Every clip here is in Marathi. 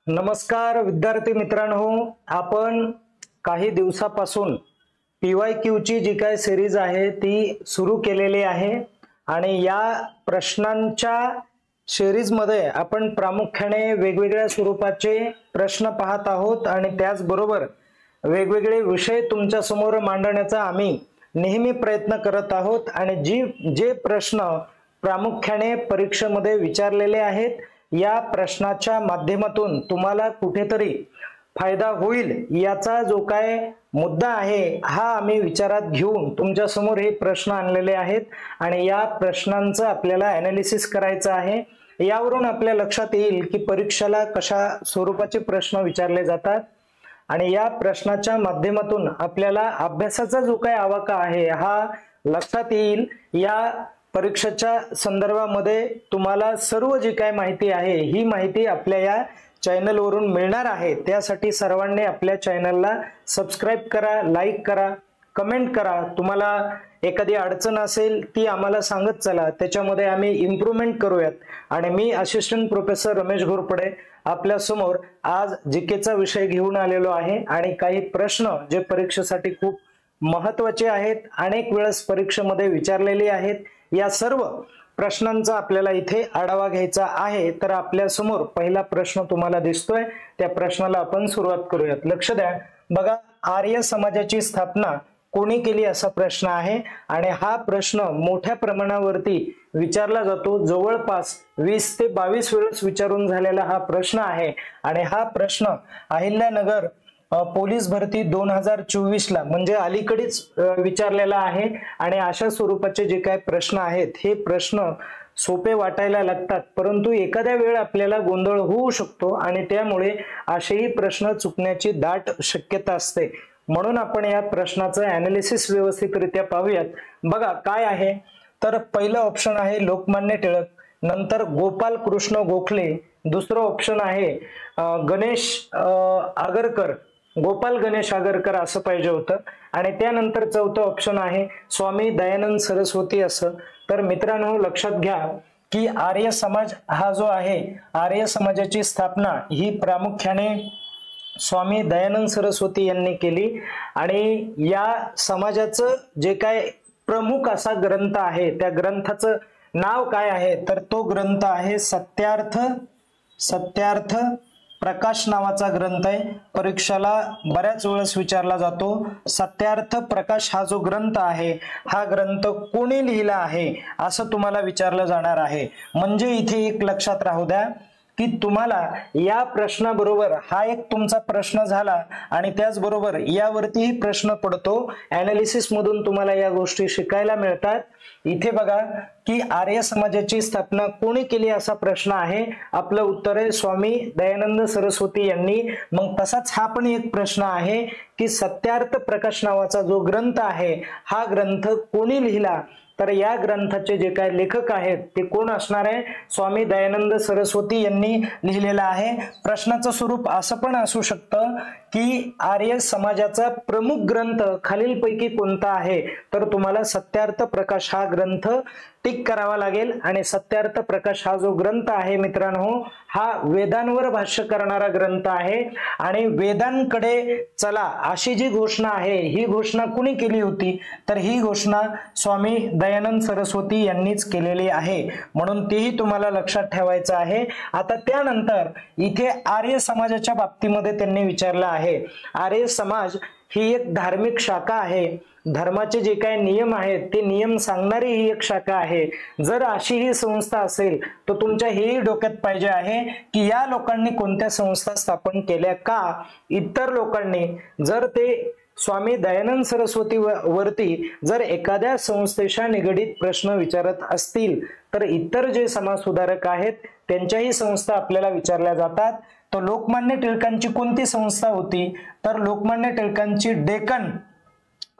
नमस्कार विद्यार्थी मित्रांनो, आपण काही दिवसापासून PYQ ची जी काही सिरीज आहे ती सुरू केलेली आहे आणि या प्रश्नांच्या सिरीज मध्ये आपण प्रामुख्याने वेगवेगळ्या स्वरूपाचे प्रश्न पाहत आहोत आणि त्याचबरोबर वेगवेगळे विषय तुमच्या समोर मांडण्याचा आम्ही नेहमी प्रयत्न करत आहोत आणि जे प्रश्न प्रामुख्याने परीक्षेमध्ये विचारलेले आहेत या प्रश्नाच्या माध्यमातून तुम्हाला कुठेतरी फायदा होईल याचा जो काय मुद्दा आहे हा आम्ही विचारात घेऊन तुमच्या समोर हे प्रश्न आणलेले आहेत आणि या प्रश्नांचं आपल्याला ॲनालिसिस करायचं आहे। यावरून आपल्या लक्षात येईल की परीक्षेला कशा स्वरूपाचे प्रश्न विचारले जातात आणि या प्रश्नाच्या माध्यमातून आपल्याला अभ्यासाचा जो काय आवाका आहे हा लक्षात येईल। या परीक्षेच्या संदर्भामध्ये तुम्हाला सर्व जी काय माहिती आहे ही माहिती आपल्या या चॅनल वरून मिळणार आहे। त्यासाठी सर्वांनी आपल्या चॅनलला सबस्क्राइब करा, लाईक करा, कमेंट करा। तुम्हाला एखादी अडचण असेल ती आम्हाला सांगत चला, त्याच्यामध्ये आम्ही इम्प्रूव्हमेंट करूयात। आणि मी असिस्टंट प्रोफेसर रमेश घोरपडे आपल्या समोर आज जीकेचा विषय घेऊन आलेलो आहे आणि काही प्रश्न जे परीक्षेसाठी खूप महत्त्वाचे आहेत, अनेक वेळेस परीक्षेमध्ये विचारलेले आहेत, या सर्व प्रश्नांचा आपल्याला इथे आढावा घ्यायचा आहे। तर आपल्या समोर पहिला प्रश्न तुम्हाला दिसतोय, त्या प्रश्नाला आपण सुरुवात करूयात। लक्ष द्या, बघा, आर्य समाजाची स्थापना कोणी केली असा प्रश्न आहे आणि हा प्रश्न मोठ्या प्रमाणावरती विचारला जातो। जवळपास 20 ते 22 वेळेस विचारून झालेला हा प्रश्न आहे आणि हा प्रश्न अहिल्यानगर पोलीस भरती 2024 ला म्हणजे अलीकडेच विचारलेला आहे आणि अशा स्वरूपाचे जे काही प्रश्न आहेत हे प्रश्न सोपे वाटायला लागतात, परंतु एखाद्या वेळ आपल्याला गोंधळ होऊ शकतो आणि त्यामुळे असेही प्रश्न चुकण्याची दाट शक्यता असते। म्हणून आपण या प्रश्नाचं ॲनालिसिस व्यवस्थितरित्या पाहूयात। बघा काय आहे, तर पहिलं ऑप्शन आहे लोकमान्य टिळक, नंतर गोपाल कृष्ण गोखले, दुसरं ऑप्शन आहे गणेश आगरकर, गोपाल गणेश आगरकर असं पाहिजे होतं आणि त्यानंतर चौथं ऑप्शन आहे स्वामी दयानंद सरस्वती असं। तर मित्रांनो लक्षात घ्या की आर्य समाज हा जो आहे, आर्य समाजाची स्थापना ही प्रामुख्याने स्वामी दयानंद सरस्वती यांनी केली आणि या समाजाचं जे काय प्रमुख असा ग्रंथ आहे त्या ग्रंथाचं नाव काय आहे, तर तो ग्रंथ आहे सत्यार्थ प्रकाश नावाचा ग्रंथ आहे। परीक्षेला बऱ्याच वेळेस विचारला जातो। सत्यार्थ प्रकाश हा जो ग्रंथ आहे हा ग्रंथ कोणी लिहिला आहे असं तुम्हाला विचारलं जाणार आहे। म्हणजे इथे एक लक्षात राहू द्या की तुम्हाला या प्रश्नाबरोबर हा एक तुमचा प्रश्न झाला आणि त्याचबरोबर यावरतीही प्रश्न पडतो। ॲनालिसिस मधून तुम्हाला या गोष्टी शिकायला मिळतात। इथे बघा की आर्य समाजाची स्थापना कोणी केली असा प्रश्न आहे, आपलं उत्तर आहे स्वामी दयानंद सरस्वती यांनी। मग तसाच हा पण एक प्रश्न आहे की सत्यार्थ प्रकाश नावाचा जो ग्रंथ आहे हा ग्रंथ कोणी लिहिला, तर या ग्रंथाचे जे काय लेखक आहेत ते कोण असणार आहे, स्वामी दयानंद सरस्वती यांनी लिहिलेला आहे। प्रश्नाचं स्वरूप असं पण असू शकतं की आर्य समाजाचा प्रमुख ग्रंथ खालीलपैकी कोणता आहे, तर तुम्हाला सत्यार्थ प्रकाश हा ग्रंथ टिक करावा लागेल आणि सत्यार्थ प्रकाश हा जो ग्रंथ आहे मित्रांनो हा वेदांवर भाष्य करणारा ग्रंथ आहे आणि वेदांकडे चला अशी जी घोषणा आहे ही घोषणा कुणी केली होती, तर ही घोषणा स्वामी दयानंद सरस्वती यांनीच केलेली आहे। म्हणून तेही तुम्हाला लक्षात ठेवायचं आहे। आता त्यानंतर इथे आर्य समाजाच्या बाबतीमध्ये त्यांनी विचारलं आहे, आर्य समाज ही एक धार्मिक शाखा आहे, धर्माचे जे काही नियम आहेत ते नियम सांगणारी ही एक शाखा आहे। जर अशी ही संस्था असेल तर तुमच्या हेही डोक्यात पाहिजे आहे की या लोकांनी कोणत्या संस्था स्थापन केल्या का। इतर लोकांनी जर ते स्वामी दयानंद सरस्वती वरती जर एखाद्या संस्थेच्या निगडीत प्रश्न विचारत असतील तर इतर जे समाजसुधारक आहेत त्यांच्याही संस्था आपल्याला विचारल्या जातात। तर लोकमान्य टिळकांची कोणती संस्था होती, तर लोकमान्य टिळकांची डेक्कन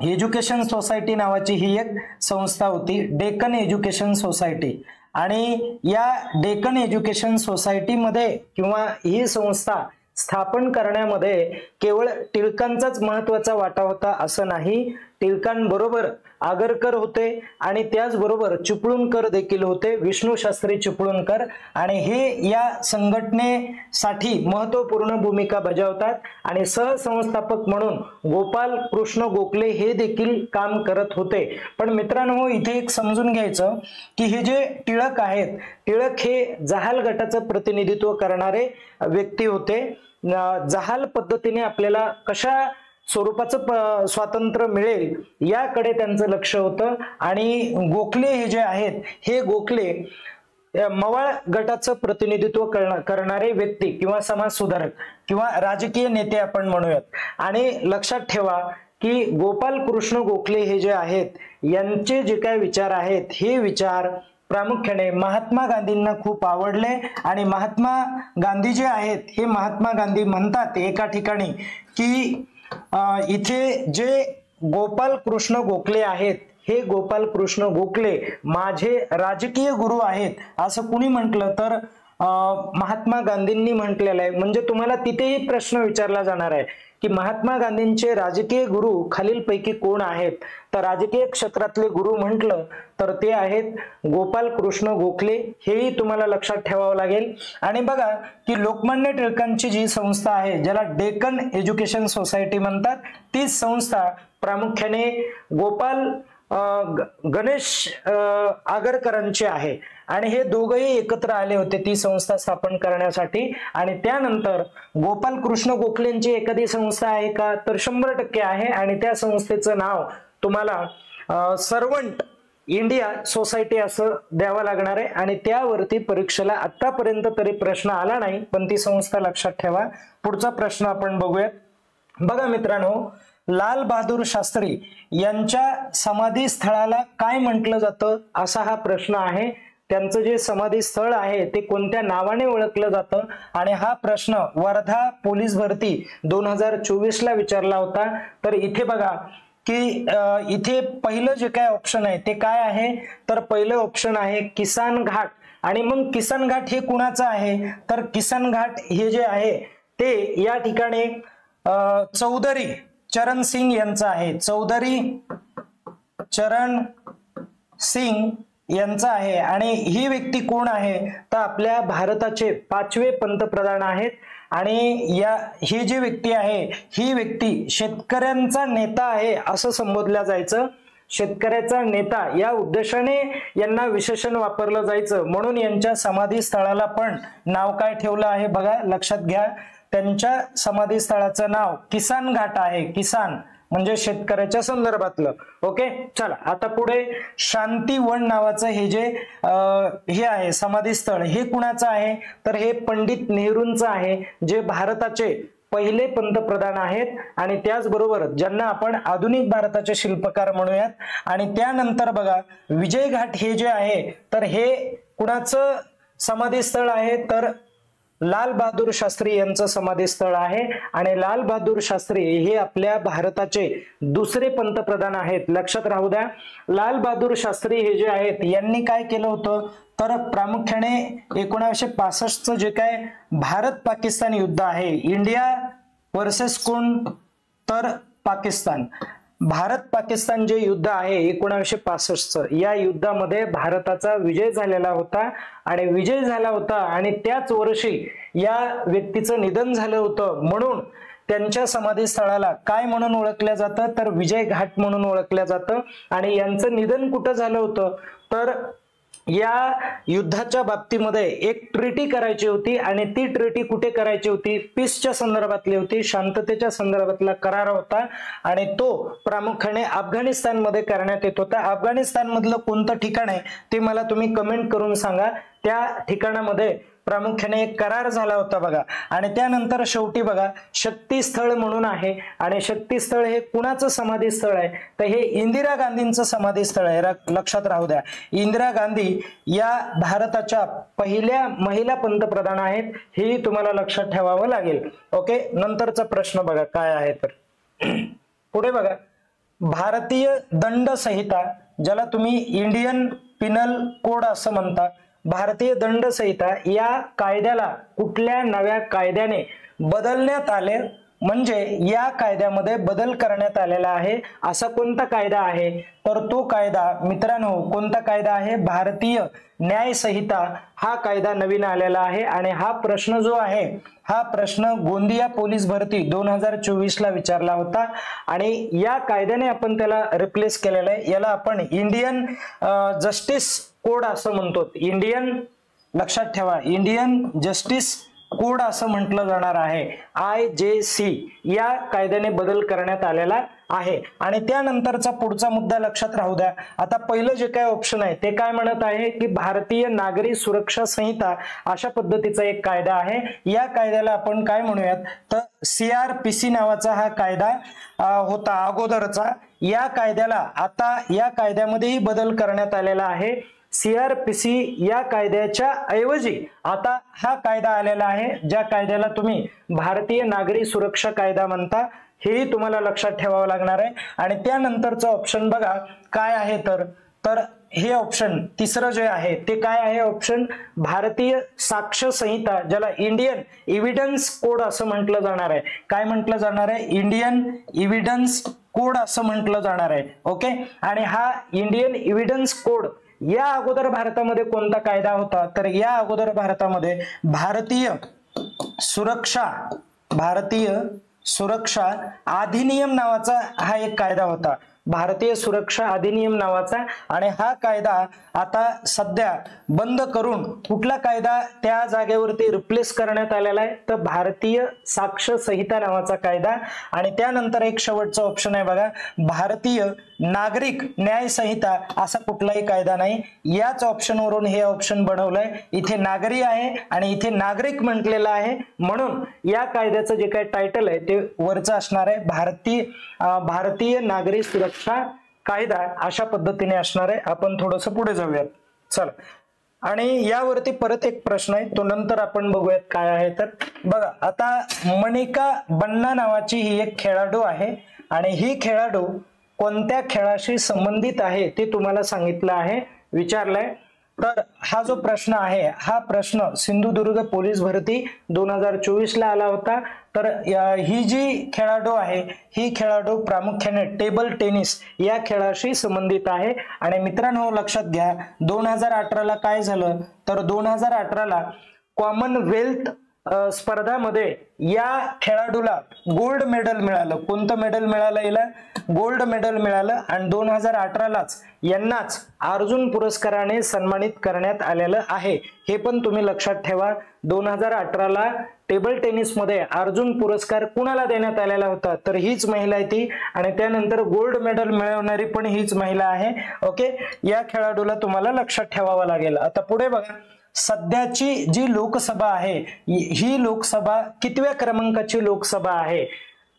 एज्युकेशन सोसायटी नावाची ही एक संस्था होती, डेक्कन एज्युकेशन सोसायटी। आणि या डेक्कन एज्युकेशन सोसायटीमध्ये किंवा ही संस्था स्थापन करण्यामध्ये केवळ टिळकांचाच महत्त्वाचा वाटा होता असं नाही, टिळकांबरोबर आगरकर होते आणि त्याचबरोबर चिपळूणकर देखील होते, विष्णू शास्त्री चिपळूणकर, आणि हे या संघटनेसाठी महत्त्वपूर्ण भूमिका बजावतात आणि सहसंस्थापक म्हणून गोपाल कृष्ण गोखले हे देखील काम करत होते. पण मित्रांनो, इथे एक समजून घ्यायचं की हे जे टिळक आहेत, टिळक हे जहाल गटाचं प्रतिनिधित्व करणारे व्यक्ती होते. जहाल पद्धतीने आपल्याला कशा स्वरूपाचं स्वातंत्र्य मिळेल याकडे त्यांचं लक्ष होतं. आणि गोखले हे जे आहेत, हे गोखले मवाळ गटाचं प्रतिनिधित्व करणारे व्यक्ती किंवा समाज सुधारक किंवा राजकीय नेते आपण म्हणूयात. आणि लक्षात ठेवा की गोपाल कृष्ण गोखले हे जे आहेत, यांचे जे काही विचार आहेत, हे विचार प्रामुख्याने महात्मा गांधींना खूप आवडले. आणि महात्मा गांधी जे आहेत, हे महात्मा गांधी म्हणतात एका ठिकाणी की इथे जे गोपाल कृष्ण गोखले आहेत, हे गोपाल कृष्ण गोखले माझे राजकीय गुरु आहेत, असं कुणी म्हटलं तर महात्मा गांधींनी म्हटलेलं आहे. म्हणजे तुम्हाला तिथेही प्रश्न विचारला जाणार आहे की महात्मा गांधींचे राजकीय गुरु खालीलपैकी कोण आहेत, तर राजकीय क्षेत्रातले गुरु म्हटलं तर ते आहेत गोपाल कृष्ण गोखले, हेही तुम्हाला लक्षात ठेवावं लागेल. आणि बघा की लोकमान्य टिळकांची जी संस्था आहे, ज्याला डेक्कन एज्युकेशन सोसायटी म्हणतात, ती संस्था प्रामुख्याने गोपाल गणेश आगरकरांचे आहे. आणि हे दोघंही एकत्र आले होते ती संस्था स्थापन करण्यासाठी. आणि त्यानंतर गोपाल कृष्ण गोखलेंची एखादी संस्था आहे का, तर 100% आहे. आणि त्या संस्थेचं नाव तुम्हाला सर्वंट इंडिया सोसायटी असं द्यावं लागणार आहे. आणि त्यावरती परीक्षेला आतापर्यंत तरी प्रश्न आला नाही, पण ती संस्था लक्षात ठेवा. पुढचा प्रश्न आपण बघूयात. बघा मित्रांनो, लाल बहादूर शास्त्री यांच्या समाधी स्थळाला काय म्हटलं जातं, असा हा प्रश्न आहे. त्यांचं जे समाधी स्थळ आहे ते कोणत्या नावाने ओळखलं जातं, आणि हा प्रश्न वर्धा पोलीस भरती 2024 ला विचारला होता. तर इथे बघा की इथे पहिलं जे काय ऑप्शन आहे ते काय आहे, तर पहिलं ऑप्शन आहे किसान घाट. आणि मग किसान घाट हे कुणाचं आहे, तर किसान घाट हे जे आहे ते या ठिकाणी चौधरी चरण सिंग यांचा आहे. चौधरी चरण सिंग यांचा आहे. आणि ही व्यक्ती कोण आहे, तर आपल्या भारताचे 5वे पंतप्रधान आहेत. आणि ही जी व्यक्ती आहे, ही व्यक्ती शेतकऱ्यांचा नेता आहे असं संबोधलं जायचं. शेतकऱ्याचा नेता या उद्देशाने यांना विशेषण वापरलं जायचं, म्हणून यांच्या समाधी स्थळाला पण नाव काय ठेवलं आहे बघा, लक्षात घ्या. त्यांच्या समाधी स्थळाचं नाव किसान घाट आहे. किसान म्हणजे शेतकऱ्याच्या संदर्भातलं. ओके, चला आता पुढे शांतीवन नावाचं हे जे हे आहे समाधी स्थळ, हे कुणाचं आहे, तर हे पंडित नेहरूंचं आहे, जे भारताचे पहिले पंतप्रधान आहेत. आणि त्याचबरोबर ज्यांना आपण आधुनिक भारताचे शिल्पकार म्हणूयात. आणि त्यानंतर बघा विजय घाट हे जे आहे, तर हे कुणाचं समाधी स्थळ आहे, तर लाल बहादूर शास्त्री यांचं समाधी स्थळ आहे. आणि लाल बहादूर शास्त्री हे आपल्या भारताचे दुसरे पंतप्रधान आहेत, लक्षात राहू द्या. लाल बहादूर शास्त्री हे जे आहेत, यांनी काय केलं होतं, तर प्रामुख्याने 1965चं जे काय भारत पाकिस्तान युद्ध आहे, इंडिया वर्सेस कोण, तर पाकिस्तान, भारत पाकिस्तान जे युद्ध आहे 1965चं, या युद्धामध्ये भारताचा विजय झालेला होता. आणि विजय झाला होता आणि त्याच वर्षी या व्यक्तीचं निधन झालं होतं, म्हणून त्यांच्या समाधी स्थळाला काय म्हणून ओळखलं जातं, तर विजय घाट म्हणून ओळखलं जातं. आणि यांचं निधन कुठं झालं होतं, तर या युद्धाच्या बाबतीमध्ये एक ट्रिटी करायची होती. आणि ती ट्रिटी कुठे करायची होती, पीसच्या संदर्भातली होती, शांततेच्या संदर्भातला करार होता. आणि तो प्रामुख्याने अफगाणिस्तान मध्ये करण्यात येत होता. अफगाणिस्तान मधलं कोणतं ठिकाण आहे ते मला तुम्ही कमेंट करून सांगा. त्या ठिकाणामध्ये प्रामुख्याने एक करार झाला होता बघा. आणि त्यानंतर शेवटी बघा शक्ती स्थळ म्हणून आहे. आणि शक्ती स्थळ हे कुणाचं समाधी स्थळ आहे, तर हे इंदिरा गांधींचं समाधी स्थळ आहे, लक्षात राहू द्या. इंदिरा गांधी या भारताच्या पहिल्या महिला पंतप्रधान आहेत, हेही तुम्हाला लक्षात ठेवावं लागेल. ओके, नंतरचा प्रश्न बघा काय आहे, तर पुढे बघा भारतीय दंड संहिता, ज्याला तुम्ही इंडियन पिनल कोड असं म्हणता, भारतीय दंड संहिता या कायद्याला कुठल्या नव्या कायद्याने बदलण्यात आले, म्हणजे या कायद्यामध्ये बदल करण्यात आलेला आहे। असा कोणता कायदा आहे तर तो कायदा मित्रांनो कोणता कायदा आहे, भारतीय न्याय संहिता हा कायदा नवीन आलेला आहे। आणि हा प्रश्न जो आहे हा प्रश्न गोंदिया पोलीस भरती 2024 ला विचारला होता आणि या कायद्याने आपण त्याला रिप्लेस केलेला आहे। याला आपण इंडियन जस्टिस कोड असं म्हणतो। इंडियन, लक्षात ठेवा, इंडियन जस्टिस कोड असं म्हटलं जाणार आहे, IJC या कायद्याने बदल करण्यात आलेला आहे। आणि त्यानंतरचा पुढचा मुद्दा लक्षात राहू द्या। आता पहिलं जे काय ऑप्शन आहे ते काय म्हणत आहे की भारतीय नागरी सुरक्षा संहिता अशा पद्धतीचा एक कायदा आहे। या कायद्याला आपण काय म्हणूयात तर CRPC नावाचा हा कायदा होता अगोदरचा। या कायद्याला आता या कायद्यामध्येही बदल करण्यात आलेला आहे। CRPC या कायद्याच्या ऐवजी आता हा कायदा आलेला आहे ज्या कायद्याला तुम्ही भारतीय नागरी सुरक्षा कायदा म्हणता, हेही तुम्हाला लक्षात ठेवावं लागणार आहे। आणि त्यानंतरचं ऑप्शन बघा काय आहे तर हे ऑप्शन तिसरं जे आहे ते काय आहे ऑप्शन, भारतीय साक्ष संहिता ज्याला इंडियन एव्हिडन्स कोड असं म्हटलं जाणार आहे। काय म्हटलं जाणार आहे, इंडियन एव्हिडन्स कोड असं म्हटलं जाणार आहे। ओके, आणि हा इंडियन एव्हिडन्स कोड या अगोदर भारतामध्ये कोणता कायदा होता तर या अगोदर भारतामध्ये भारतीय सुरक्षा अधिनियम नावाचा हा एक कायदा होता, भारतीय सुरक्षा अधिनियम नावाचा। आणि हा कायदा आता सध्या बंद करून कुठला कायदा त्या जागेवरती रिप्लेस करण्यात आलेला आहे तर भारतीय साक्ष संहिता नावाचा कायदा। आणि त्यानंतर एक शेवटचा ऑप्शन आहे बघा, भारतीय नागरिक न्याय संहिता असा कुठलाही कायदा नाही। याच ऑप्शन वरून हे ऑप्शन बनवलंय, इथे नागरी आहे आणि इथे नागरिक म्हटलेलं आहे, म्हणून या कायद्याचं जे काही टायटल आहे ते वरचं असणार आहे, भारतीय नागरी सुरक्षा कायदा अशा पद्धतीने असणार आहे। आपण थोडंसं पुढे जाऊयात चला। आणि यावरती परत एक प्रश्न आहे तो नंतर आपण बघूयात काय आहे तर बघा, आता मनिका बन्ना नावाची ही एक खेळाडू आहे आणि ही खेळाडू कोणत्या खेळाशी संबंधित आहे ते तुम्हाला सांगितलं आहे, विचारलंय। तर हा जो प्रश्न आहे हा प्रश्न सिंधुदुर्ग पोलीस भरती 2024 ला आला होता। तर ही जी खेळाडू आहे ही खेळाडू प्रामुख्याने टेबल टेनिस या खेळाशी संबंधित आहे। आणि मित्रांनो लक्षात घ्या 2018 ला काय झालं तर 2018 ला कॉमनवेल्थ स्पर्धामध्ये या खेळाडूला गोल्ड मेडल मिळालं। कोणतं मेडल मिळालं याला, गोल्ड मेडल मिळालं। आणि 2018 लाच यांनाच अर्जुन पुरस्काराने सन्मानित करण्यात आलेलं आहे, हे पण तुम्ही लक्षात ठेवा। 2018 ला टेबल टेनिस मध्ये अर्जुन पुरस्कार कुणाला देण्यात आलेला होता तर हीच महिला आहे ती, आणि त्यानंतर गोल्ड मेडल मिळवणारी पण हीच महिला आहे। ओके, या खेळाडूला तुम्हाला लक्षात ठेवावं लागेल। आता पुढे बघा, सध्याची जी लोकसभा आहे ही लोकसभा कितव्या क्रमांकाची लोकसभा आहे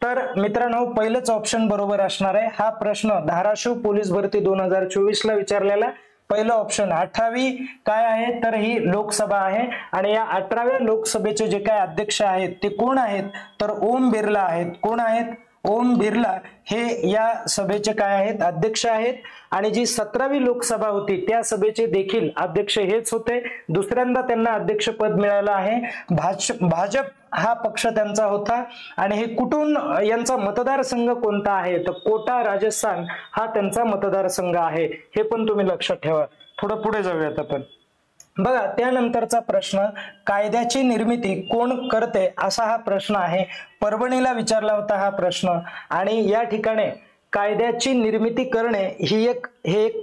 तर मित्रांनो पहिलंच ऑप्शन बरोबर असणार आहे। हा प्रश्न धाराशिव पोलीस भरती 2024 ला विचारलेला पहिलं ऑप्शन 18वी काय आहे तर ही लोकसभा आहे। आणि या 18व्या लोकसभेचे जे काय अध्यक्ष आहेत ते कोण आहेत तर ओम बिर्ला आहेत। कोण आहेत, ओम बिर्ला हे या सभेचे काय आहेत अध्यक्ष आहेत। आणि जी 17वी लोकसभा होती त्या सभेचे देखील अध्यक्ष हेच होते, दुसऱ्यांदा त्यांना अध्यक्षपद मिळालं आहे। भाजप हा पक्ष त्यांचा होता। आणि हे कुठून यांचा मतदारसंघ कोणता आहे तर कोटा राजस्थान हा त्यांचा मतदारसंघ आहे, हे पण तुम्ही लक्षात ठेवा। थोडं पुढे जाऊयात आपण बघा, त्यानंतरचा प्रश्न कायद्याची निर्मिती कोण करते असा हा प्रश्न आहे, परभणीला विचारला होता हा प्रश्न। आणि या ठिकाणी कायद्याची निर्मिती करणे हे एक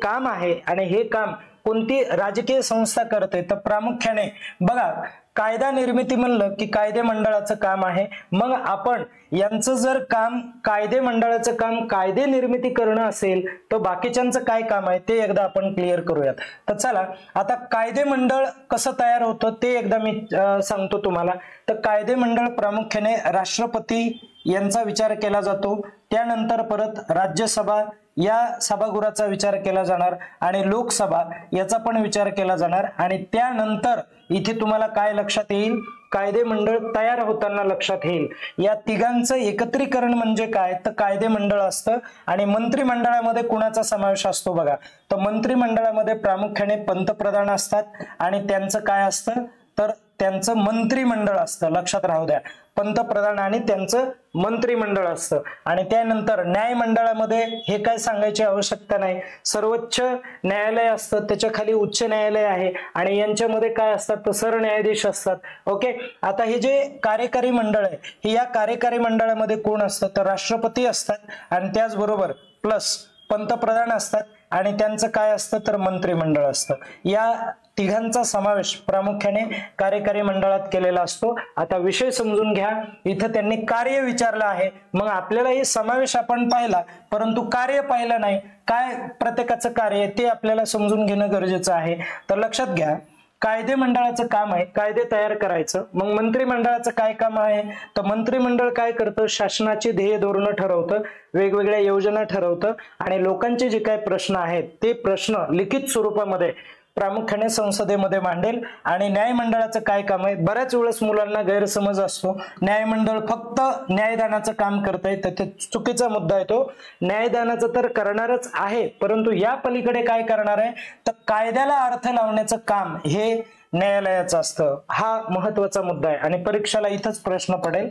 काम आहे आणि हे काम कोणती राजकीय संस्था करते तर प्रामुख्याने बघा कायदा निर्मिती म्हणलं की कायदे मंडळाचं काम आहे। मग आपण यांचं जर काम कायदे मंडळाचं काम कायदे निर्मिती करणं असेल तर बाकीच्यांचं काय काम आहे ते एकदा आपण क्लिअर करूयात। तर चला आता कायदे मंडळ कसं तयार होतं ते एकदा मी सांगतो तुम्हाला। तर कायदे मंडळ प्रामुख्याने राष्ट्रपती यांचा विचार केला जातो, त्यानंतर परत राज्यसभा या सभागृहाचा विचार केला जाणार आणि लोकसभा याचा पण विचार केला जाणार। आणि त्यानंतर इथे तुम्हाला काय लक्षात येईल, कायदे मंडळ तयार होताना लक्षात येईल या तिघांचं एकत्रीकरण म्हणजे काय तर कायदे मंडळ असतं। आणि मंत्रिमंडळामध्ये कुणाचा समावेश असतो बघा, तर मंत्रिमंडळामध्ये प्रामुख्याने पंतप्रधान असतात आणि त्यांचं काय असतं तर त्यांचं मंत्रिमंडळ असतं, लक्षात राहू द्या, पंतप्रधान आणि त्यांचं मंत्रिमंडळ असतं. आणि त्यानंतर न्यायमंडळामध्ये हे काय सांगायची आवश्यकता नाही, सर्वोच्च न्यायालय असतं, त्याच्या खाली उच्च न्यायालय आहे आणि यांच्यामध्ये काय असतात तर सरन्यायाधीश असतात. ओके, आता हे जे कार्यकारी मंडळ आहे, हे या कार्यकारी मंडळामध्ये कोण असतं तर राष्ट्रपती असतात आणि त्याचबरोबर प्लस पंतप्रधान असतात आणि त्यांचं काय असतं तर मंत्रिमंडळ असतं. या तिघांचा समावेश प्रामुख्याने कार्यकारी मंडळात केलेला असतो. आता विषय समजून घ्या, इथं त्यांनी कार्य विचारलं आहे, मग आपल्याला हे समावेश आपण पाहिला परंतु कार्य पाहिलं नाही, काय प्रत्येकाचं कार्य ते आपल्याला समजून घेणं गरजेचं आहे. तर लक्षात घ्या, कायदे मंडळाचं काम आहे कायदे तयार करायचं. मग मंत्रिमंडळाचं काय काम आहे तर मंत्रिमंडळ काय करतं, शासनाची ध्येय धोरणं ठरवतं, वेगवेगळ्या योजना ठरवतं आणि लोकांचे जे काही प्रश्न आहेत ते प्रश्न लिखित स्वरूपामध्ये प्रामुख्याने संसदेमध्ये मांडेल. आणि न्यायमंडळाचं काय काम आहे, बऱ्याच वेळेस मुलांना गैरसमज असतो, न्यायमंडळ फक्त न्यायदानाचं काम करतंय, तर ते चुकीचा मुद्दा आहे. तो न्यायदानाचं तर करणारच आहे परंतु या पलीकडे काय करणार आहे तर कायद्याला अर्थ लावण्याचं काम हे न्यायालयाचं असतं. हा महत्वाचा मुद्दा आहे आणि परीक्षेला इथंच प्रश्न पडेल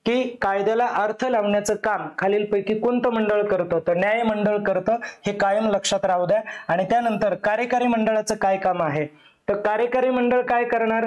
की कायद्याला अर्थ लावण्याचं काम खालीलपैकी कोणतं मंडळ करतं तर न्यायमंडळ करतं, हे कायम लक्षात राहू द्या. आणि त्यानंतर कार्यकारी मंडळाचं काय काम आहे तर कार्यकारी मंडळ काय करणार,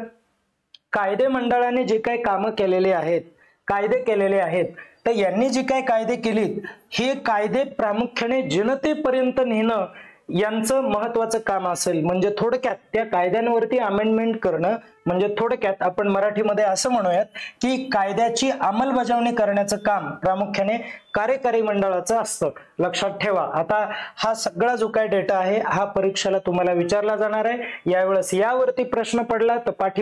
कायदे मंडळाने जे काही कामं केलेले आहेत, कायदे केलेले आहेत, तर यांनी जी काही कायदे केलीत हे कायदे प्रामुख्याने जनतेपर्यंत नेणं यांचं महत्वाचं काम असेल. म्हणजे थोडक्यात त्या कायद्यांवरती अमेंडमेंट करणं, म्हणजे थोडक्यात आपण मराठीमध्ये असं म्हणूयात की कायद्याची अंमलबजावणी करण्याचं काम प्रामुख्याने कार्यकारी मंडळाचं असतं. लक्षात ठेवा. आता हा सगळा जो काही डेटा आहे हा परीक्षेला तुम्हाला विचारला जाणार आहे. यावेळेस यावरती प्रश्न पडला तर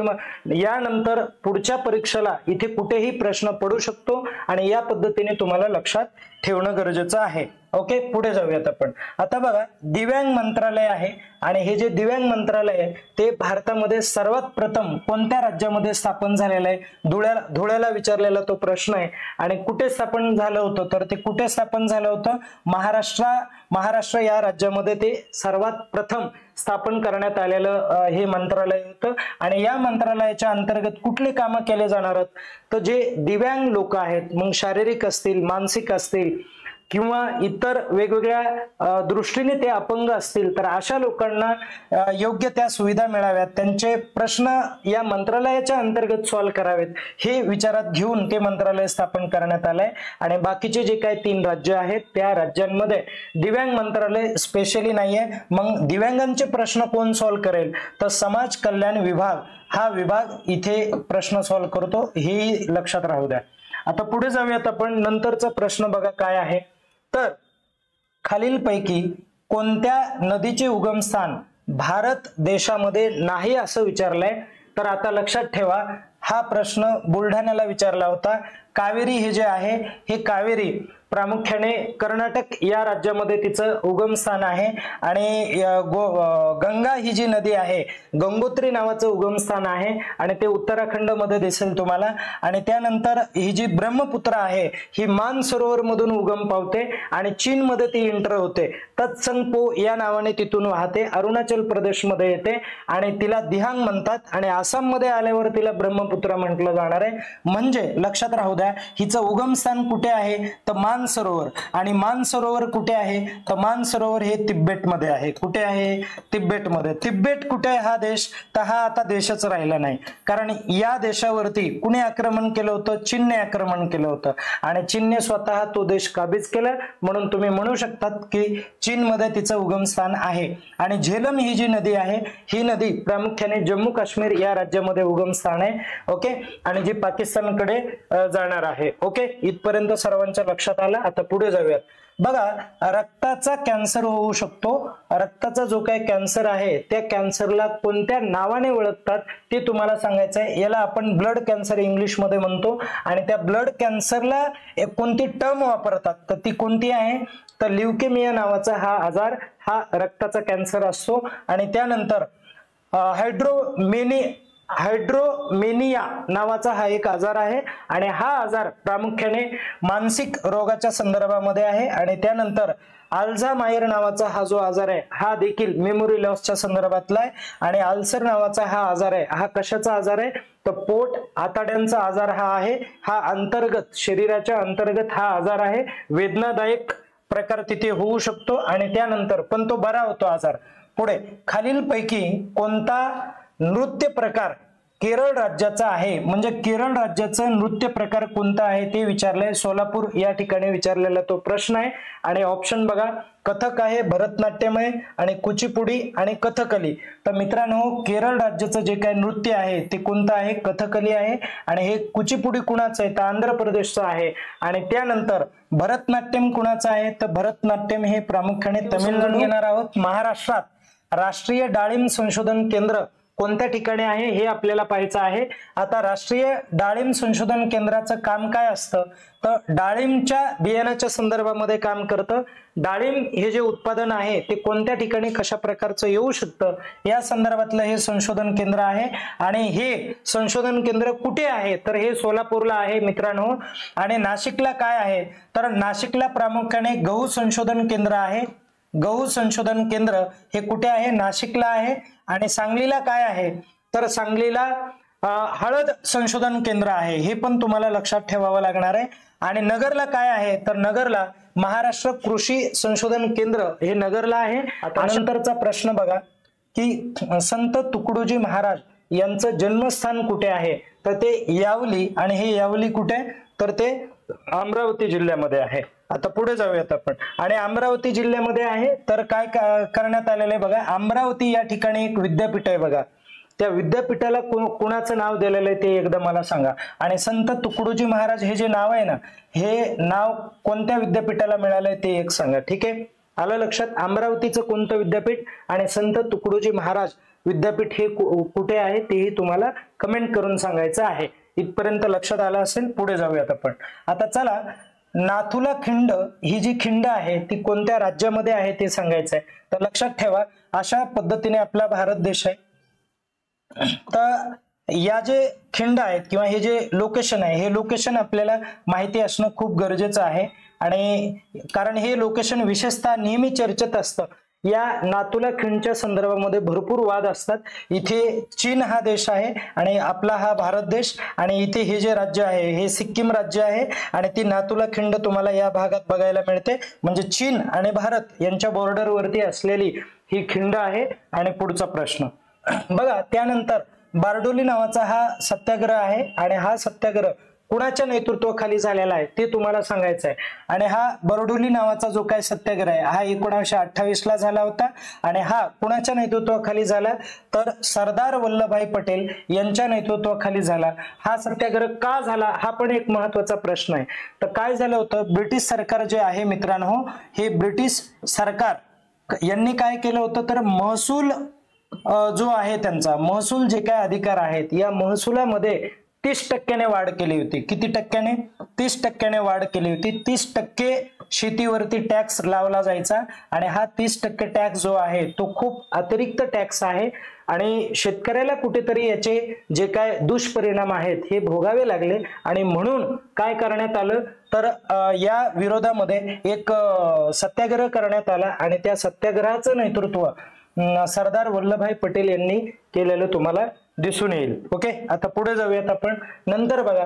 यानंतर पुढच्या परीक्षेला इथे कुठेही प्रश्न पडू शकतो आणि या पद्धतीने तुम्हाला लक्षात ठेवणं गरजेचं आहे. ओके, पुढे जाऊयात आपण. आता बघा, दिव्यांग मंत्रालय आहे आणि हे जे दिव्यांग मंत्रालय आहे ते भारतामध्ये सर्वात प्रथम कोणत्या राज्यामध्ये स्थापन झालेलं आहे, धुळ्याला विचारलेला तो प्रश्न आहे. आणि कुठे स्थापन झालं होतं तर ते कुठे स्थापन झालं होतं, महाराष्ट्र या राज्यामध्ये ते सर्वात प्रथम स्थापन करण्यात आलेलं हे मंत्रालय होतं. आणि या मंत्रालयाच्या अंतर्गत कुठले कामं केले जाणार आहेत तर जे दिव्यांग लोक आहेत, मग शारीरिक असतील, मानसिक असतील किंवा इतर वेगवेगळ्या दृष्टीने ते अपंग असतील तर अशा लोकांना योग्य त्या सुविधा मिळाव्यात, त्यांचे प्रश्न या मंत्रालयाच्या अंतर्गत सॉल्व्ह करावेत, हे विचारात घेऊन ते मंत्रालय स्थापन करण्यात आलंय. आणि बाकीचे जे काही 3 राज्य आहेत त्या राज्यांमध्ये दिव्यांग मंत्रालय स्पेशली नाहीये. मग दिव्यांगांचे प्रश्न कोण सॉल्व्ह करेल तर समाज कल्याण विभाग हा विभाग इथे प्रश्न सॉल्व्ह करतो, हे लक्षात राहू द्या. आता पुढे जाऊयात आपण. नंतरचा प्रश्न बघा काय आहे तर खालीलपैकी कोणत्या नदीचे उगमस्थान भारत देशामध्ये नाही असं विचारलंय. तर आता लक्षात ठेवा, हा प्रश्न बुलढाण्याला विचारला होता. कावेरी हे जे आहे हे कावेरी प्रामुख्याने कर्नाटक या राज्यामध्ये तिचं उगमस्थान आहे. आणि गंगा ही जी नदी आहे गंगोत्री नावाचं उगमस्थान आहे आणि ते उत्तराखंड मध्ये दिसेल तुम्हाला. आणि त्यानंतर ही जी ब्रह्मपुत्र आहे ही मानसरोवर मधून उगम पावते आणि चीन मध्ये ती इंटर होते, तत्संगपो या नावाने तिथून वाहते, अरुणाचल प्रदेश मध्ये येते आणि तिला दिहांग म्हणतात आणि आसाम मध्ये आल्यावर तिला ब्रह्मपुत्र म्हटलं जाणार आहे. म्हणजे लक्षात राहू द्या, हिचं उगमस्थान कुठे आहे तर मानसरोवर. आणि मानसरोवर कुठे आहे तर मानसरोवर हे तिबेटमध्ये आहे. कुठे आहे तिबेटमध्ये. तिबेट कुठे आहे हा देश तर हा आता देशच राहिला नाही, कारण या देशावरती कुणी आक्रमण केलं होतं, चीनने आक्रमण केलं होतं आणि चीनने स्वतः तो देश काबीज केला. म्हणून तुम्ही म्हणू शकतात की चीनमध्ये तिचं उगमस्थान आहे. आणि झेलम ही जी नदी आहे ही नदी प्रामुख्याने जम्मू काश्मीर या राज्यामध्ये उगमस्थान आहे. ओके, आणि जी पाकिस्तानकडे जाणार आहे. ओके, इथपर्यंत सर्वांच्या लक्षात आलं. आता पुढे जाऊयात. बघा, रक्ताचा कॅन्सर होऊ शकतो. रक्ताचा जो काही कॅन्सर आहे त्या कॅन्सरला कोणत्या नावाने ओळखतात ते तुम्हाला सांगायचं आहे. याला आपण ब्लड कॅन्सर इंग्लिश मध्ये म्हणतो. आणि त्या ब्लड कॅन्सरला कोणती टर्म वापरतात तर ती कोणती आहे तर ल्युकेमिया नावाचा हा आजार हा रक्ताचा कॅन्सर असतो. आणि त्यानंतर हायड्रोमेनिया नावाचा हा एक आजार आहे आणि हा आजार प्रामुख्याने मानसिक रोगाच्या संदर्भामध्ये आहे. आणि त्यानंतर अल्झायमर नावाचा हा जो आजार आहे हा देखील मेमरी लॉसच्या संदर्भातला आहे. आणि अल्सर नावाचा हा आजार आहे हा कशाचा आजार आहे तर पोट आतड्यांचा आजार हा आहे. हा अंतर्गत शरीराच्या अंतर्गत हा आजार आहे. वेदनादायक प्रकार तिथे होऊ शकतो आणि त्यानंतर पण तो बरा होतो आजार. पुढे खालीलपैकी कोणता नृत्य प्रकार केरळ राज्याचा आहे, म्हणजे केरळ राज्याचा नृत्य प्रकार कोणता आहे ते विचारलंय. सोलापूर या ठिकाणी विचारलेला तो प्रश्न आहे. आणि ऑप्शन बघा, कथक आहे, भरतनाट्यम आहे आणि कुचिपुडी आणि कथकली. तर मित्रांनो केरळ राज्याचं जे काही नृत्य आहे ते कोणतं आहे, कथकली आहे. आणि हे कुचिपुडी कुणाचं आहे तर आंध्र प्रदेशचं आहे. आणि त्यानंतर भरतनाट्यम कुणाचं आहे तर भरतनाट्यम हे प्रामुख्याने तमिळनाडू घेणार आहोत. महाराष्ट्रात राष्ट्रीय डाळिंब संशोधन केंद्र कोणत्या ठिकाणी आहे हे आपल्याला पाहायचं आहे. आता राष्ट्रीय डाळिंब संशोधन केंद्राचं काम काय असतं तर डाळिंबच्या बियाण्याच्या संदर्भामध्ये काम करतं. डाळिंब हे जे उत्पादन आहे ते कोणत्या ठिकाणी कशा प्रकारचं येऊ शकतं या संदर्भातलं हे संशोधन केंद्र आहे. आणि हे संशोधन केंद्र कुठे आहे तर हे सोलापूरला आहे मित्रांनो. आणि नाशिकला काय आहे तर नाशिकला प्रामुख्याने गहू संशोधन केंद्र आहे. गहू संशोधन केंद्र हे कुठे आहे नाशिकला आहे. आणि सांगलीला काय आहे तर सांगलीला हळद संशोधन केंद्र आहे. हे पण तुम्हाला लक्षात ठेवावं लागणार आहे. आणि नगरला काय आहे तर नगरला महाराष्ट्र कृषी संशोधन केंद्र हे नगरला आहे. आता नंतरचा प्रश्न बघा की संत तुकडोजी महाराज यांचं जन्मस्थान कुठे आहे तर ते यावली. आणि हे यावली कुठे तर ते अमरावती जिल्ह्यामध्ये आहे. आता पुढे जाऊयात आपण. आणि अमरावती जिल्ह्यामध्ये आहे तर काय करण्यात आलेलं आहे बघा, अमरावती या ठिकाणी एक विद्यापीठ आहे बघा. त्या विद्यापीठाला कुणाचं नाव दिलेलं आहे ते एकदा मला सांगा. आणि संत तुकडोजी महाराज हे जे नाव आहे ना हे नाव कोणत्या विद्यापीठाला मिळालंय ते एक सांगा. ठीक आहे, आलं लक्षात. अमरावतीचं कोणतं विद्यापीठ आणि संत तुकडोजी महाराज विद्यापीठ हे कुठे आहे तेही तुम्हाला कमेंट करून सांगायचं आहे. इथपर्यंत लक्षात आलं असेल. पुढे जाऊयात आपण. आता चला, नाथुला खिंड ही जी खिंड आहे ती कोणत्या राज्यामध्ये आहे ते सांगायचं आहे. तर लक्षात ठेवा अशा पद्धतीने आपला भारत देश आहे. तर या जे खिंड आहेत किंवा हे जे लोकेशन आहे हे लोकेशन आपल्याला माहिती असणं खूप गरजेचं आहे. आणि कारण हे लोकेशन विशेषतः नेहमी चर्चेत असतं. या नाथुला खिंडच्या संदर्भामध्ये भरपूर वाद असतात. इथे चीन हा देश आहे आणि आपला हा भारत देश. आणि इथे हे जे राज्य आहे हे सिक्कीम राज्य आहे. आणि ती नाथुला खिंड तुम्हाला या भागात बघायला मिळते. म्हणजे चीन आणि भारत यांच्या बॉर्डरवरती असलेली ही खिंड आहे. आणि पुढचा प्रश्न बघा, त्यानंतर बारडोली नावाचा हा सत्याग्रह आहे. आणि हा सत्याग्रह कुणाच्या नेतृत्वाखाली झालेला आहे ते तुम्हाला सांगायचं आहे. आणि हा बरडोली नावाचा जो काय सत्याग्रह आहे हा 1928 ला झाला होता. आणि हा कुणाच्या नेतृत्वाखाली झाला तर सरदार वल्लभभाई पटेल यांच्या नेतृत्वाखाली झाला. हा सत्याग्रह का झाला हा पण एक महत्वाचा प्रश्न आहे. तर काय झालं होतं, ब्रिटिश सरकार जे आहे मित्रांनो हे ब्रिटिश सरकार यांनी काय केलं होतं तर महसूल जो आहे त्यांचा महसूल जे काय अधिकार आहेत या महसुलामध्ये 30% वाढ केली होती. किती टक्क्याने 30% वाढ केली होती. 30% शेतीवरती टॅक्स लावला जायचा. आणि हा 30% टॅक्स जो आहे तो खूप अतिरिक्त टॅक्स आहे. आणि शेतकऱ्याला कुठेतरी याचे जे काय दुष्परिणाम आहेत हे भोगावे लागले. आणि म्हणून काय करण्यात आलं तर या विरोधामध्ये एक सत्याग्रह करण्यात आला. आणि त्या सत्याग्रहाचं नेतृत्व सरदार वल्लभभाई पटेल यांनी केलेलं तुम्हाला दिसून येईल. ओके, आता पुढे जाऊयात आपण. नंतर बघा,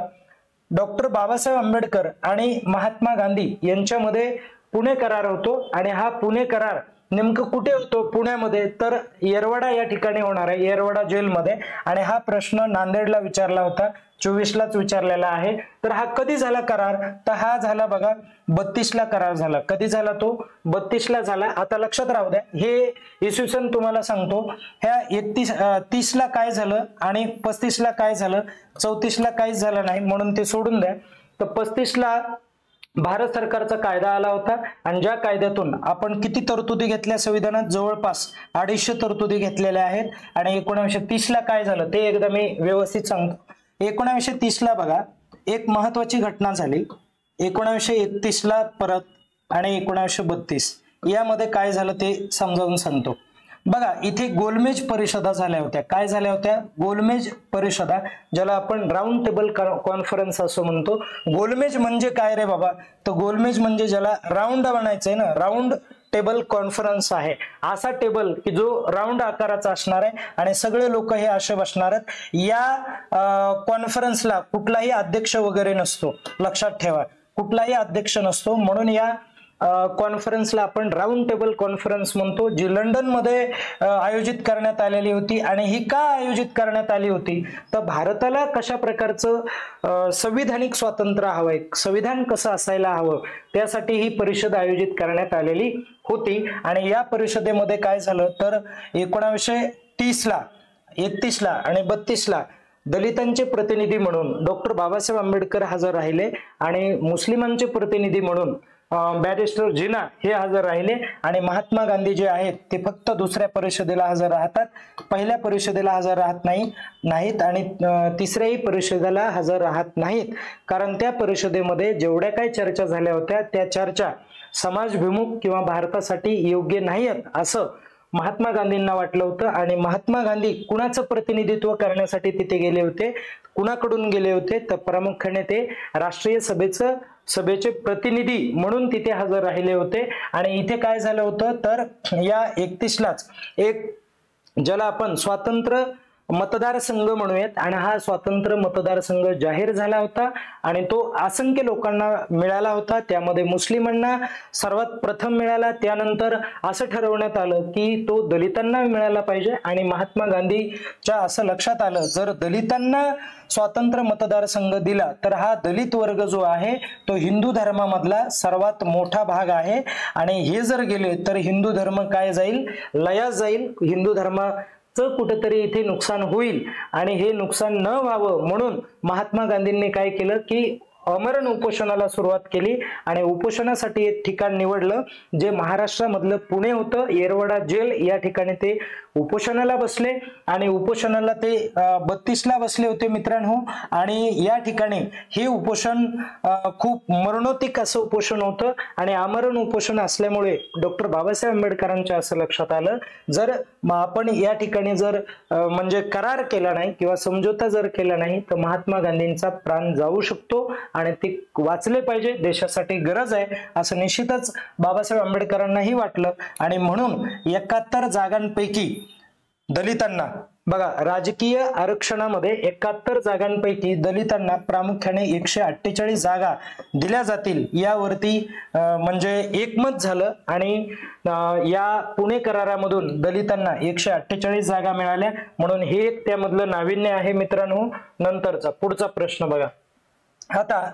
डॉक्टर बाबासाहेब आंबेडकर आणि महात्मा गांधी यांच्यामध्ये पुणे करार होतो. आणि हा पुणे करार नेमकं कुठे होतो पुण्यामध्ये तर येरवडा या ठिकाणी होणार आहे, येरवडा जेलमध्ये. आणि हा प्रश्न नांदेडला विचारला होता, 24 लाच विचारलेला आहे. तर हा कधी झाला करार तर हा झाला बघा 32 ला करार झाला. कधी झाला तो 32 ला झाला. आता लक्षात राहू द्या हे इसवी सन तुम्हाला सांगतो. ह्या 30 ला काय झालं आणि 35 ला काय झालं, 34 ला काहीच झालं नाही म्हणून ते सोडून द्या. तर 35 ला भारत सरकारचा कायदा आला होता. आणि ज्या कायद्यातून आपण किती तरतुदी घेतल्या संविधानात जवळपास 250 तरतुदी घेतलेल्या आहेत. आणि 1930 ला काय झालं ते एकदा मी व्यवस्थित सांगतो. 1930 ला बघा एक महत्वाची घटना झाली. 1931 ला परत आणि 1932 यामध्ये काय झालं ते समजावून सांगतो. बघा इथे गोलमेज परिषदा झाल्या होत्या. काय झाल्या होत्या गोलमेज परिषदा, ज्याला आपण राऊंड टेबल कॉन्फरन्स असं म्हणतो. गोलमेज म्हणजे काय रे बाबा तर गोलमेज म्हणजे ज्याला राऊंड बनायचंय ना, राऊंड टेबल कॉन्फरन्स आहे, असा टेबल की जो राऊंड आकाराचा असणार आहे आणि सगळे लोक हे असे बसणार आहेत। या कॉन्फरन्सला कुठलाही अध्यक्ष वगैरे नसतो, लक्षात ठेवा, कुठलाही अध्यक्ष नसतो, म्हणून या कॉन्फरन्सला आपण राऊंड टेबल कॉन्फरन्स म्हणतो, जी लंडन मध्ये आयोजित करण्यात आलेली होती। आणि ही का आयोजित करण्यात आली होती तर भारताला कशा प्रकारचं संविधानिक स्वातंत्र्य हवंय, संविधान कसं असायला हवं, त्यासाठी ही परिषद आयोजित करण्यात आलेली होती। आणि या परिषदेमध्ये काय झालं तर 1930 ला, 31 ला आणि 32 ला दलितांचे प्रतिनिधी म्हणून डॉक्टर बाबासाहेब आंबेडकर हजर राहिले आणि मुस्लिमांचे प्रतिनिधी म्हणून बॅरिस्टर जिना हे हजर राहिले। आणि महात्मा गांधी जे आहेत ते फक्त दुसऱ्या परिषदेला हजर राहतात, पहिल्या परिषदेला हजर राहत नाहीत आणि तिसऱ्याही परिषदेला हजर राहत नाहीत, कारण त्या परिषदेमध्ये जेवढ्या काही चर्चा झाल्या होत्या त्या चर्चा समाजभिमुख किंवा भारतासाठी योग्य नाहीत असं महात्मा गांधींना वाटलं होतं। आणि महात्मा गांधी कुणाचं प्रतिनिधित्व करण्यासाठी तिथे गेले होते, कुणाकडून गेले होते तर प्रामुख्याने ते राष्ट्रीय सभेचे प्रतिनिधी म्हणून तिथे हजर राहिले होते। आणि इथे काय झालं होतं तर या 31 लाच एक ज्याला आपण स्वातंत्र्य मतदारसंघ म्हणूयात, आणि हा स्वतंत्र मतदारसंघ जाहीर झाला होता आणि तो असंख्य लोकांना मिळाला होता। त्यामध्ये मुस्लिमांना सर्वात प्रथम मिळाला, त्यानंतर असं ठरवण्यात आलं की तो दलितांना मिळाला पाहिजे। आणि महात्मा गांधीच्या असं लक्षात आलं जर दलितांना स्वतंत्र मतदारसंघ दिला तर हा दलित वर्ग जो आहे तो हिंदू धर्मामधला सर्वात मोठा भाग आहे आणि हे जर गेले तर हिंदू धर्म काय जाईल, लयास जाईल, हिंदू धर्म कुठेतरी इथे नुकसान होईल। आणि हे नुकसान न व्हावं म्हणून महात्मा गांधींनी काय केलं की आमरण उपोषणाला सुरुवात केली आणि उपोषणासाठी एक ठिकाण निवडलं जे महाराष्ट्रामधलं पुणे होतं, येरवडा जेल या ठिकाणी ते उपोषणाला बसले। आणि उपोषणाला ते 32 ला बसले होते मित्रांनो। आणि या ठिकाणी हे उपोषण खूप मरणोत्तिक असं उपोषण होतं आणि आमरण उपोषण असल्यामुळे डॉक्टर बाबासाहेब आंबेडकरांच्या असं लक्षात आलं जर आपण या ठिकाणी जर म्हणजे करार केला नाही किंवा समझोता जर केला नाही तर महात्मा गांधींचा प्राण जाऊ शकतो आणि ते वाचले पाहिजे, देशासाठी गरज आहे असं निश्चितच बाबासाहेब आंबेडकरांनाही वाटलं। आणि म्हणून 71 जागांपैकी दलितांना बघा, राजकीय आरक्षणामध्ये 71 जागांपैकी दलितांना प्रामुख्याने 148 जागा दिल्या जातील यावरती म्हणजे एकमत झालं। आणि या पुणे करारामधून दलितांना 148 जागा मिळाल्या, म्हणून हे एक त्यामधलं नाविन्य आहे मित्रांनो। नंतरचा पुढचा प्रश्न बघा, आता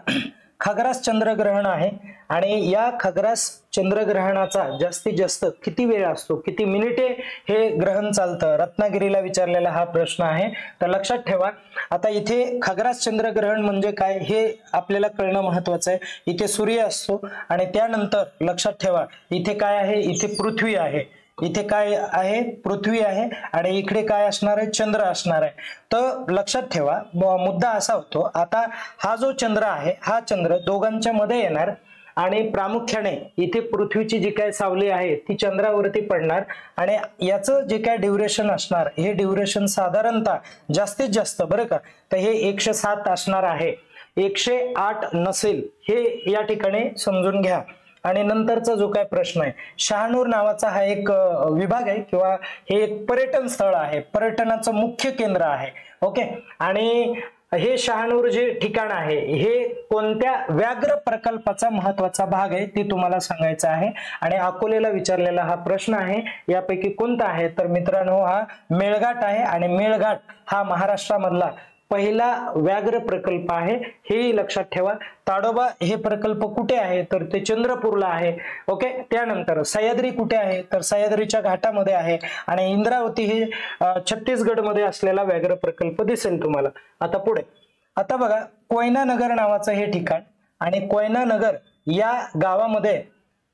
खग्रास चंद्रग्रहण आहे आणि या खग्रास चंद्रग्रहणाचा जास्तीत जास्त किती वेळ असतो, किती मिनिटे हे ग्रहण चालतं, रत्नागिरीला विचारलेला हा प्रश्न आहे। तर लक्षात ठेवा, आता इथे खग्रास चंद्रग्रहण म्हणजे काय हे आपल्याला कळणं महत्वाचं आहे। इथे सूर्य असतो आणि त्यानंतर लक्षात ठेवा इथे काय आहे, इथे पृथ्वी आहे, इथे काय आहे, पृथ्वी आहे आणि इकडे काय असणार आहे, चंद्र असणार आहे। तर लक्षात ठेवा मुद्दा असा होतो, आता हा जो चंद्र आहे हा चंद्र दोघांच्या मध्ये येणार आणि प्रामुख्याने इथे पृथ्वीची जी काय सावली आहे ती चंद्रावरती पडणार आणि याचं जे काय ड्युरेशन असणार हे ड्युरेशन साधारणतः जास्तीत जास्त बरं का, तर हे 107 असणार आहे, 108 नसेल हे या ठिकाणी समजून घ्या। आणि नंतरचा जो काय प्रश्न आहे, शहानूर नावाचा हा एक विभाग आहे किंवा हे एक पर्यटन स्थळ आहे, पर्यटनाचं मुख्य केंद्र आहे, ओके। आणि हे शहानूर जे ठिकाण आहे हे कोणत्या व्याघ्र प्रकल्पाचा महत्वाचा भाग आहे ते तुम्हाला सांगायचं आहे। आणि अकोलेला विचारलेला हा प्रश्न आहे, यापैकी कोणता आहे तर मित्रांनो हा मेळघाट आहे आणि मेळघाट हा महाराष्ट्रामधला पहिला व्याघ्र प्रकल्प आहे, हे लक्षात ठेवा। ताडोबा हे प्रकल्प कुठे आहे तर ते चंद्रपूरला आहे, ओके। त्यानंतर सह्याद्री कुठे आहे तर सह्याद्रीच्या घाटामध्ये आहे आणि इंद्रावती हे छत्तीसगड मध्ये असलेला व्याघ्र प्रकल्प दिसेल तुम्हाला। आता पुढे, आता बघा कोयना नगर नावाचं हे ठिकाण आणि कोयना नगर या गावामध्ये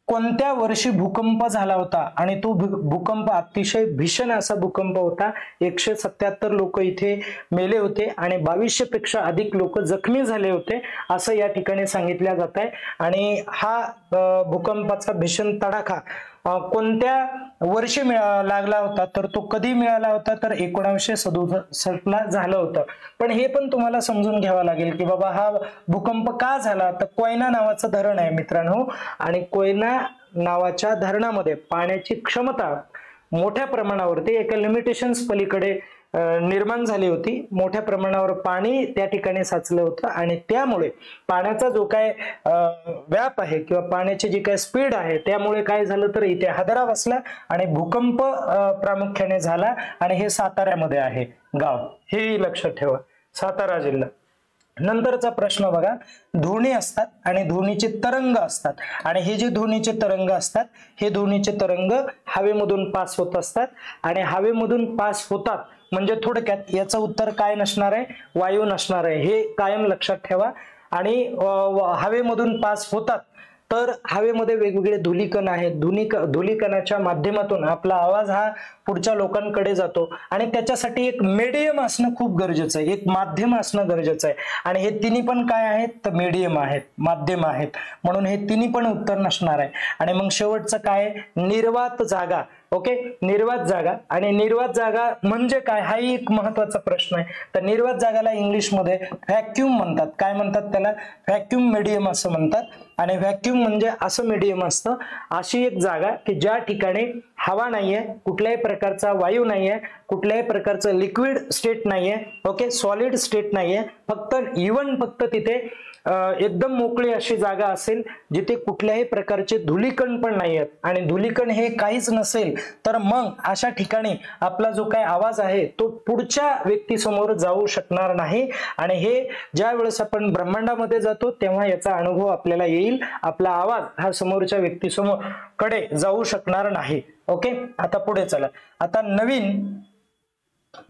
कोणत्या वर्षी भूकंप झाला होता आणि तो भूकंप अतिशय भीषण असा भूकंप होता, 177 लोक इथे मेले होते आणि 2200 पेक्षा अधिक लोक जखमी झाले होते असं या ठिकाणी सांगितलं जात आहे। आणि हा भूकंपाचा भीषण तडाखा कोणत्या वर्षी लागला होता तर तो कधी मिळाला होता तर 1967 ला झालं होतं। पण हे पण तुम्हाला समजून घ्यावं लागेल की बाबा हा भूकंप का झाला, तर कोयना नावाचं धरण आहे मित्रांनो आणि कोयना नावाच्या धरणामध्ये पाण्याची क्षमता मोठ्या प्रमाणावरती एका लिमिटेशन्स पलीकडे निर्माण झाली होती. मोठ्या प्रमाणावर पाणी त्या ठिकाणी साचलं होतं आणि त्यामुळे पाण्याचा जो काय व्याप आहे किंवा पाण्याची जी काय स्पीड आहे त्यामुळे काय झालं तर इथे हादरा बसला आणि भूकंप प्रामुख्याने झाला. आणि हे साताऱ्यामध्ये आहे गाव, हे लक्षात ठेवा, सातारा जिल्हा. नंतरचा प्रश्न बघा, ध्वनी असतात आणि ध्वनीचे तरंग असतात. आणि हे जे ध्वनीचे तरंग असतात हे ध्वनीचे तरंग हवेमधून पास होत असतात. आणि हवेमधून पास होतात म्हणजे थोडक्यात याचं उत्तर काय नसणार आहे, वायू नसणार आहे, हे कायम लक्षात ठेवा. आणि हवेमधून पास होतात तर हवेमध्ये वेगवेगळे धुलीकण आहेत. धुलीकणाच्या माध्यमातून आपला आवाज हा पुढच्या लोकांकडे जातो आणि त्याच्यासाठी एक मीडियम असणं खूप गरजेचं आहे, एक माध्यम असणं गरजेचं आहे. आणि हे तिन्ही पण काय आहेत तर मीडियम आहेत, माध्यम आहेत, म्हणून हे तिन्ही पण उत्तर नसणार आहे. आणि मग शेवटचं काय, निर्वात जागा. ओके, निर्वात जागा. आणि निर्वात जागा म्हणजे काय हाही एक महत्वाचा प्रश्न आहे. तर निर्वात जागाला इंग्लिशमध्ये व्हॅक्यूम म्हणतात. काय म्हणतात त्याला, व्हॅक्यूम मीडियम असं म्हणतात. आणि व्हॅक्यूम म्हणजे असं मीडियम असतं, अशी एक जागा की ज्या ठिकाणी हवा नाहीये, कुठल्याही प्रकारचा वायू नाहीये, कुठल्याही प्रकारचं लिक्विड स्टेट नाहीये, ओके, सॉलिड स्टेट नाहीये, फक्त तिथे एकदम मोकळी अशी जागा असेल जिथे कुठल्याही प्रकारचे धुलीकण पण नाही आहेत. आणि धुलीकण हे काहीच नसेल तर मग अशा ठिकाणी आपला जो काही आवाज आहे तो पुढच्या व्यक्तीसमोर जाऊ शकणार नाही. आणि हे ज्या वेळेस आपण ब्रह्मांडामध्ये जातो तेव्हा याचा अनुभव आपल्याला येईल, आपला आवाज हा समोरच्या व्यक्तीसमोर कडे जाऊ शकणार नाही. ओके, आता पुढे चला. आता नवीन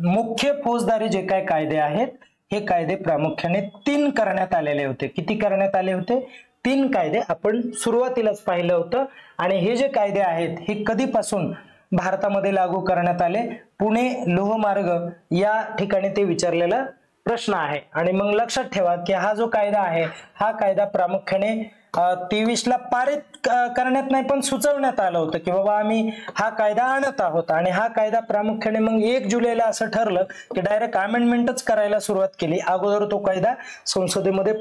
मुख्य फौजदारी जे काय कायदे आहेत हे कायदे प्रामुख्याने 3 करण्यात आलेले होते. किती करण्यात आले होते, 3 कायदे आपण सुरुवातीलाच पाहिलं होतं. आणि हे जे कायदे आहेत हे कधीपासून भारतामध्ये लागू करण्यात आले, पुणे लोहमार्ग या ठिकाणी ते विचारलेला प्रश्न आहे. आणि मग लक्षात ठेवा की हा जो कायदा आहे हा कायदा प्रामुख्याने 23 ला पारित करण्यात नाही पण सुचवण्यात आलं होतं की बाबा आम्ही हा कायदा आणत आहोत. आणि हा कायदा प्रामुख्याने मग 1 जुलैला असं ठरलं की डायरेक्ट अमेंडमेंटच करायला सुरुवात केली. अगोदर तो कायदा संसदेमध्ये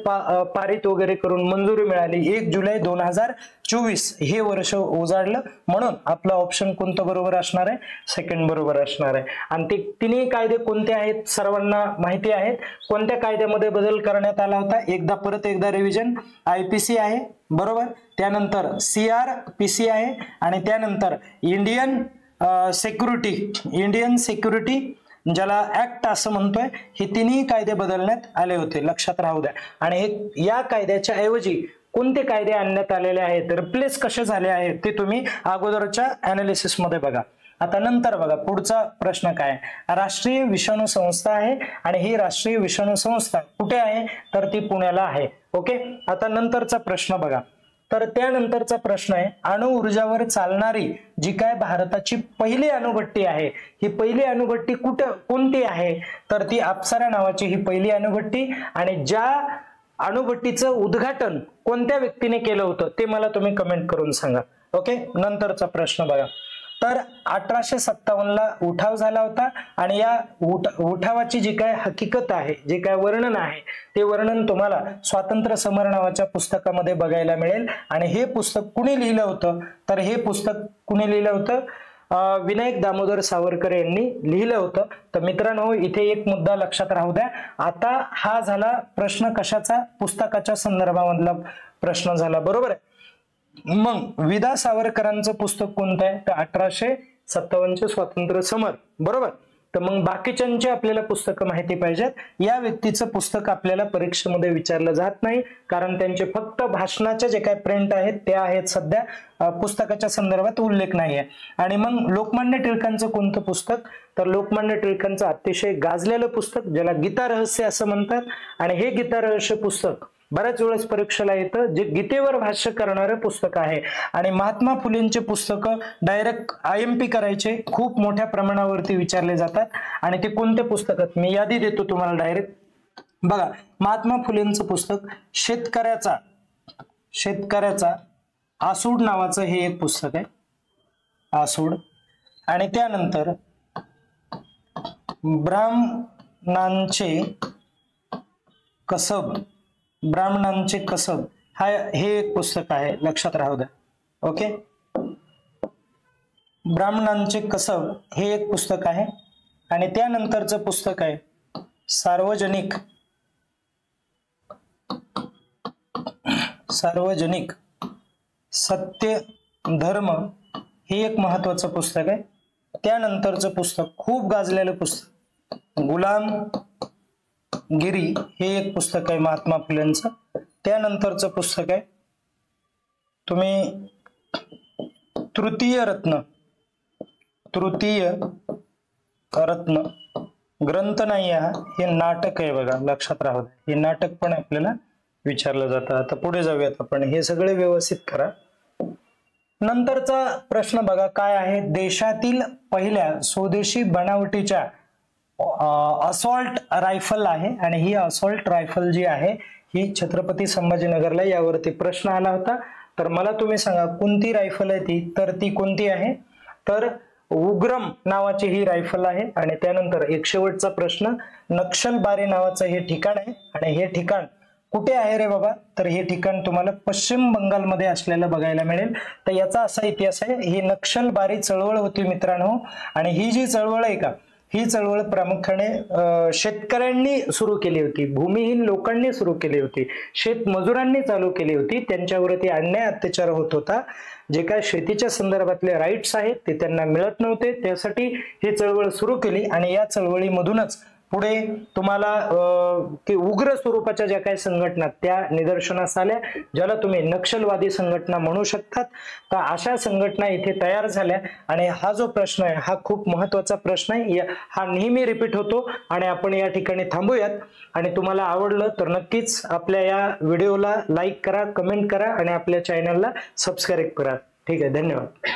पारित वगैरे करून मंजुरी मिळाली. 1 जुलै 2024 हे वर्ष उजाडलं, म्हणून आपला ऑप्शन कोणतं बरोबर असणार आहे, सेकंड बरोबर असणार आहे. आणि ते तिन्ही कायदे कोणते आहेत सर्वांना माहिती आहेत. कोणत्या कायद्यामध्ये बदल करण्यात आला होता, परत एकदा रिव्हिजन, IPC आहे बरोबर, त्यानंतर CRPC आहे आणि त्यानंतर इंडियन सिक्युरिटी ज्याला ऍक्ट असं म्हणतोय, हे तिन्ही कायदे बदलण्यात आले होते, लक्षात राहू द्या. आणि हे या कायद्याच्या ऐवजी कोणते कायदे आणण्यात आलेले आहेत, रिप्लेस कसे झाले आहेत ते तुम्ही अगोदरच्या अनालिसिस मध्ये बघा. आता नंतर बघा पुढचा प्रश्न काय, राष्ट्रीय विषाणू संस्था आहे आणि ही राष्ट्रीय विषाणू संस्था कुठे आहे तर ती पुण्याला आहे. ओके, आता नंतरचा प्रश्न बघा. तर त्यानंतरचा प्रश्न आहे, अणु ऊर्जावर चालणारी जी काय भारताची पहिली अणुभट्टी आहे, ही पहिली अणुभट्टी कोणती आहे तर ती अप्सरा नावाची ही पहिली अणुभट्टी. आणि ज्या अणुभट्टीचं उद्घाटन कोणत्या व्यक्तीने केलं होतं ते मला तुम्ही कमेंट करून सांगा. ओके, नंतरचा प्रश्न बघा. तर 1857 ला उठाव झाला होता आणि या उठावाची जी काय हकीकत आहे, जे काय वर्णन आहे ते वर्णन तुम्हाला स्वातंत्र्य समर नावाच्या पुस्तकामध्ये बघायला मिळेल. आणि हे पुस्तक कुणी लिहिलं होतं तर हे पुस्तक कुणी लिहिलं होतं, विनायक दामोदर सावरकर यांनी लिहिलं होतं. तर मित्रांनो इथे एक मुद्दा लक्षात राहू द्या. आता हा झाला प्रश्न कशाचा, पुस्तकाच्या संदर्भामधला प्रश्न झाला बरोबर आहे. मग विदा सावरकरांचं पुस्तक कोणतं आहे तर 1857 स्वातंत्र्य समर बरोबर. तर मग बाकीच्यांची आपल्याला पुस्तकं माहिती पाहिजेत. या व्यक्तीचं पुस्तक आपल्याला परीक्षेमध्ये विचारलं जात नाही कारण त्यांचे फक्त भाषणाचे जे काही प्रिंट आहेत ते आहेत, सध्या पुस्तकाच्या संदर्भात उल्लेख नाहीये. आणि मग लोकमान्य टिळकांचं कोणतं पुस्तक तर लोकमान्य टिळकांचं अतिशय गाजलेलं पुस्तक ज्याला गीता रहस्य असं म्हणतात. आणि हे गीता रहस्य पुस्तक बऱ्याच वेळेस परीक्षेला येतं, जे गीतेवर भाष्य करणारं पुस्तक आहे. आणि महात्मा फुलेंचे पुस्तकं डायरेक्ट IMP करायचे खूप मोठ्या प्रमाणावरती विचारले जातात. आणि ते कोणते पुस्तकात मी यादी देतो तुम्हाला डायरेक्ट बघा. महात्मा फुलेंचं पुस्तक शेतकऱ्याचा आसूड नावाचं हे एक पुस्तक आहे, आसूड. आणि त्यानंतर ब्राह्मणांचे कसब हे एक पुस्तक आहे, लक्षात राहू द्या. ओके, ब्राह्मणांचे कसब हे एक पुस्तक आहे आणि त्यानंतरचं पुस्तक आहे सार्वजनिक सत्य धर्म हे एक महत्वाचं पुस्तक आहे। त्यानंतरचं पुस्तक खूप गाजलेलं पुस्तक गुलामगिरी हे एक पुस्तक आहे महात्मा फुलेंचं। त्यानंतरचं पुस्तक आहे तुम्ही तृतीय रत्न ग्रंथ नाही आहे, हे नाटक आहे बघा, लक्षात राहू द्या, हे नाटक पण आपल्याला विचारलं जातं। आता पुढे जाऊयात आपण, हे सगळे व्यवस्थित करा। नंतरचा प्रश्न बघा काय आहे, देशातील पहिल्या स्वदेशी बनावटीच्या असॉल्ट रायफल आहे आणि ही असॉल्ट रायफल जी आहे ही छत्रपती संभाजीनगरला, यावरती प्रश्न आला होता। तर मला तुम्ही सांगा कोणती रायफल आहे ती, तर ती कोणती आहे, तर उग्रम नावाची ही रायफल आहे। आणि त्यानंतर एक शेवटचा प्रश्न, नक्षलबारी नावाचं हे ठिकाण आहे आणि हे ठिकाण कुठे आहे रे बाबा, तर हे ठिकाण तुम्हाला पश्चिम बंगालमध्ये असलेलं बघायला मिळेल। तर याचा असा इतिहास आहे, ही नक्षलबारी चळवळ होती मित्रांनो आणि ही जी चळवळ आहे का, ही चळवळ प्रामुख्याने शेतकऱ्यांनी सुरू केली होती, भूमिहीन लोकांनी सुरू केली होती, शेतमजुरांनी चालू केली होती। त्यांच्यावरती अन्याय अत्याचार होत होता, जे काय शेतीच्या संदर्भातले राईट्स आहेत ते त्यांना मिळत नव्हते, त्यासाठी ही चळवळ सुरू केली आणि या चळवळीमधूनच पुढे तुम्हाला उग्र स्वरूपाच्या ज्या काही संघटना त्या निदर्शनास आल्या, ज्याला तुम्ही नक्षलवादी संघटना म्हणू शकतात। तर अशा संघटना इथे तयार झाल्या आणि हा जो प्रश्न आहे हा खूप महत्वाचा प्रश्न आहे, हा नेहमी रिपीट होतो आणि आपण या ठिकाणी थांबूयात। आणि तुम्हाला आवडलं तर नक्कीच आपल्या या व्हिडिओला लाईक करा, कमेंट करा आणि आपल्या चॅनलला सबस्क्राईब करा। ठीक आहे, धन्यवाद।